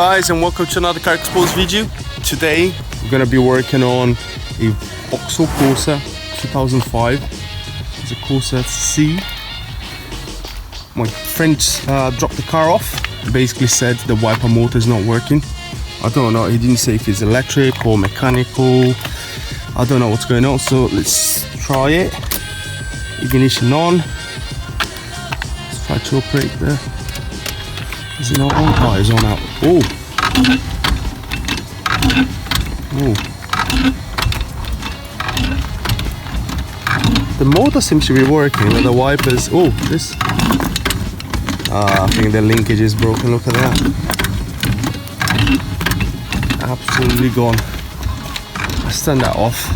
guys, and welcome to another Carsexposed video. Today we're gonna be working on a Vauxhall Corsa 2005. It's a Corsa C. My friend dropped the car off and basically said the wiper motor is not working. I don't know, he didn't say if it's electric or mechanical. I don't know what's going on, so let's try it. Ignition on. Let's try to operate the... Is it not on? Oh, it's on out. Oh! Oh! The motor seems to be working, but the wipers... Oh, this... I think the linkage is broken, look at that. Absolutely gone. Let's turn that off.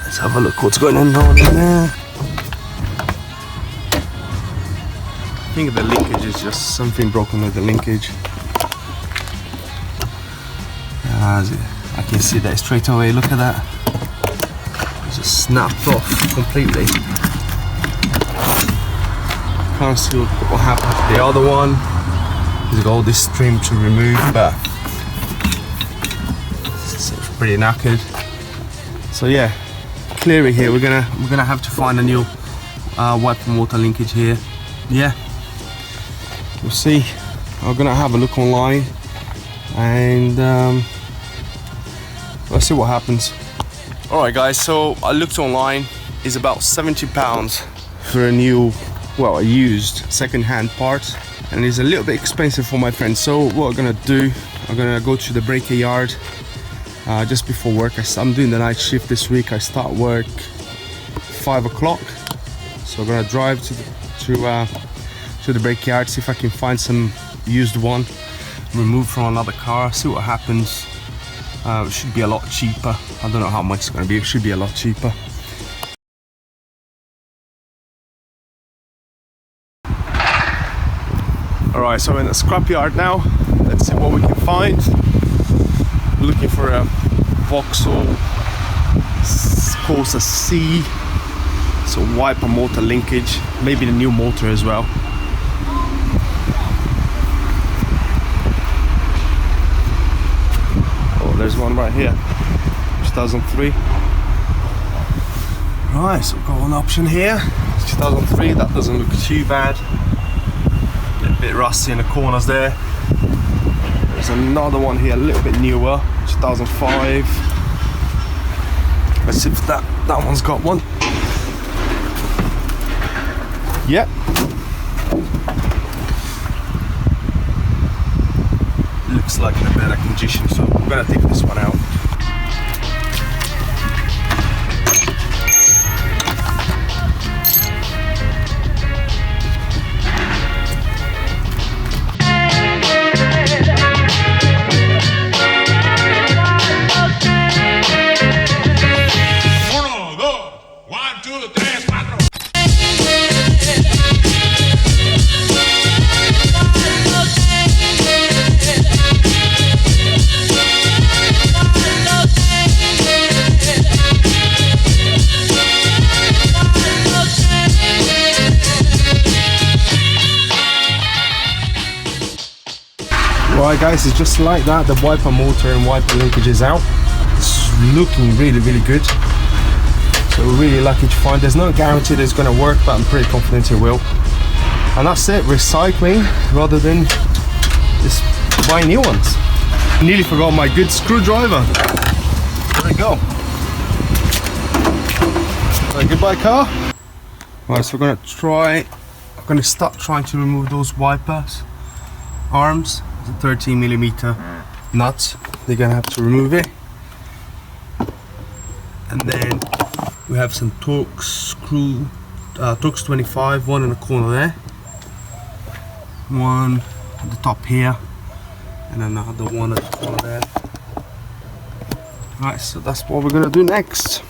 Let's have a look what's going on in there. I think the linkage is just something broken with the linkage. I can see that straight away, look at that. It just snapped off completely. Can't see what happened to the other one. There's got all this trim to remove, but it's pretty knackered. So yeah, clearly here we're gonna have to find a new wiper motor linkage here. Yeah. We'll see. I'm gonna have a look online and let's see what happens. Alright guys, so I looked online. It's about £70 for a new, well, a used second-hand part, and it's a little bit expensive for my friend. So what I'm gonna do, I'm gonna go to the breakeryard just before work. I'm doing the night shift this week. I start work 5 o'clock, so I'm gonna drive to the breakyard, see if I can find some used one removed from another car, see what happens. It should be a lot cheaper. I don't know how much it's going to be. It should be a lot cheaper. Alright, so I'm in the scrapyard now. Let's see what we can find. We're looking for a Vauxhall Corsa C. So wiper motor linkage, maybe the new motor as well. There's one right here, 2003. Right, so we've got one option here. 2003, that doesn't look too bad. A little bit rusty in the corners there. There's another one here, a little bit newer, 2005. Let's see if that one's got one. Yep. Looks like in a better condition, so I'm gonna take this one out. Alright guys, it's just like that. The wiper motor and wiper linkage is out. It's looking really good. So we're really lucky to find. There's no guarantee that it's going to work, but I'm pretty confident it will. And that's it, recycling rather than just buying new ones. Nearly forgot my good screwdriver. There we go. Goodbye car. Alright, so we're going to start trying to remove those wipers arms. 13mm nuts. They're gonna have to remove it, and then we have some Torx 25, one in the corner there, one at the top here, and another one at the corner there. Alright, so that's what we're gonna do next.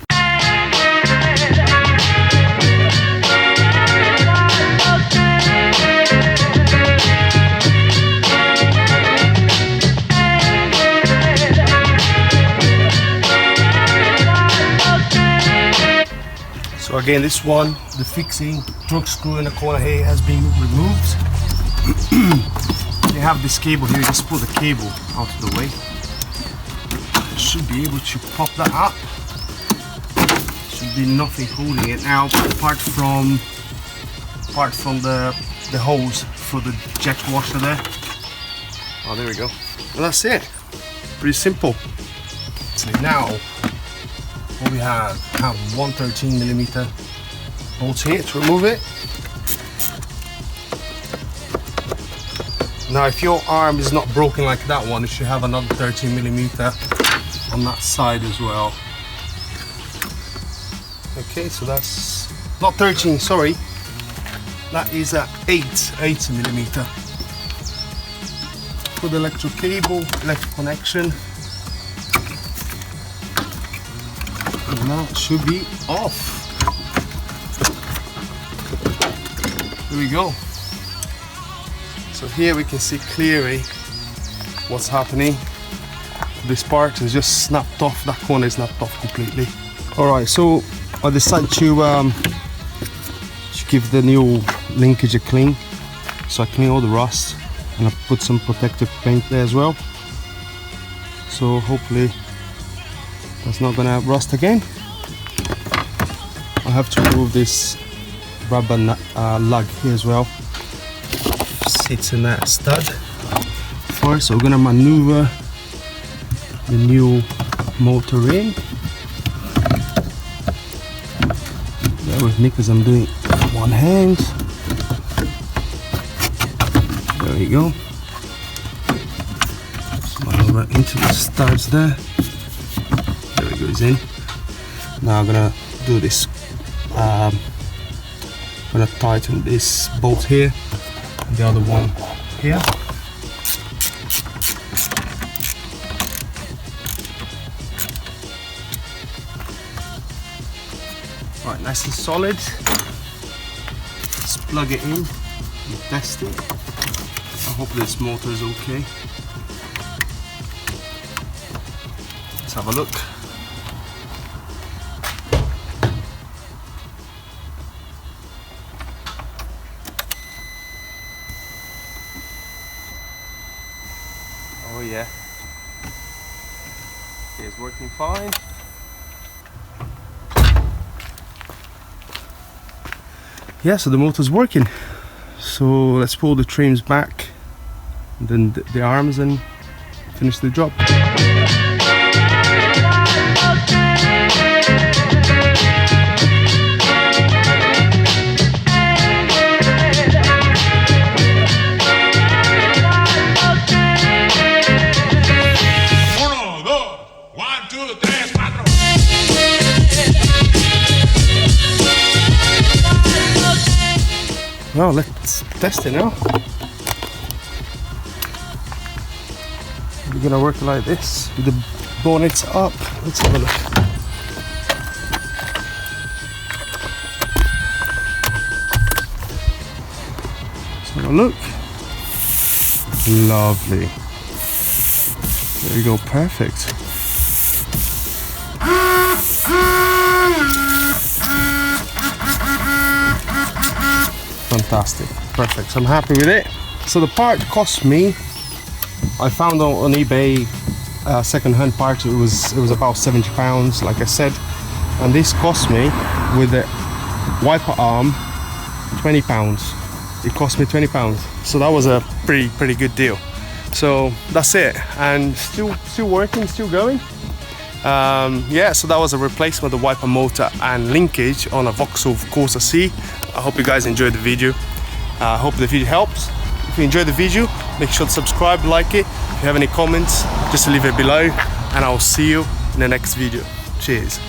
So again, this one, the fixing Torx screw in the corner here has been removed. You have this cable here, just pull the cable out of the way. Should be able to pop that up. Should be nothing holding it now apart from the hose for the jet washer there. Oh, there we go. And that's it. Pretty simple. So now what we have 113mm bolts here to remove it. Now if your arm is not broken like that one, you should have another 13mm on that side as well. Okay, so that's not 13, sorry. That is a 8mm. For the electric cable, electric connection. And that should be off. Here we go. So here we can see clearly what's happening. This part is just snapped off, that corner is snapped off completely. Alright, so I decided to give the new linkage a clean. So I clean all the rust and I put some protective paint there as well. So hopefully that's not gonna rust again. I have to remove this rubber lug here as well. Sits in that stud. First, so we're gonna maneuver the new motor in. Bear with me because I'm doing one hand. There we go. Just maneuver into the studs there. There it goes in. Now I'm gonna do this. I'm gonna tighten this bolt here. The other one here. Right, nice and solid. Let's plug it in and test it. I hope this motor is okay. Let's have a look. Oh yeah, it's working fine. Yeah, so the motor's working. So let's pull the trims back, then the arms, and finish the job. Well, let's test it now. We're gonna work like this with the bonnets up. Let's have a look. Let's have a look. Lovely. There we go, perfect. Fantastic, perfect. So I'm happy with it. So the part cost me, I found on eBay second-hand part. It was about £70, like I said, and this cost me with the wiper arm £20. It cost me £20, so that was a pretty good deal. So that's it, and still working, still going. Yeah, so that was a replacement of the wiper motor and linkage on a Vauxhall Corsa C. I hope you guys enjoyed the video. I hope the video helps. If you enjoyed the video, make sure to subscribe, like it. If you have any comments, just leave it below, and I'll see you in the next video. Cheers.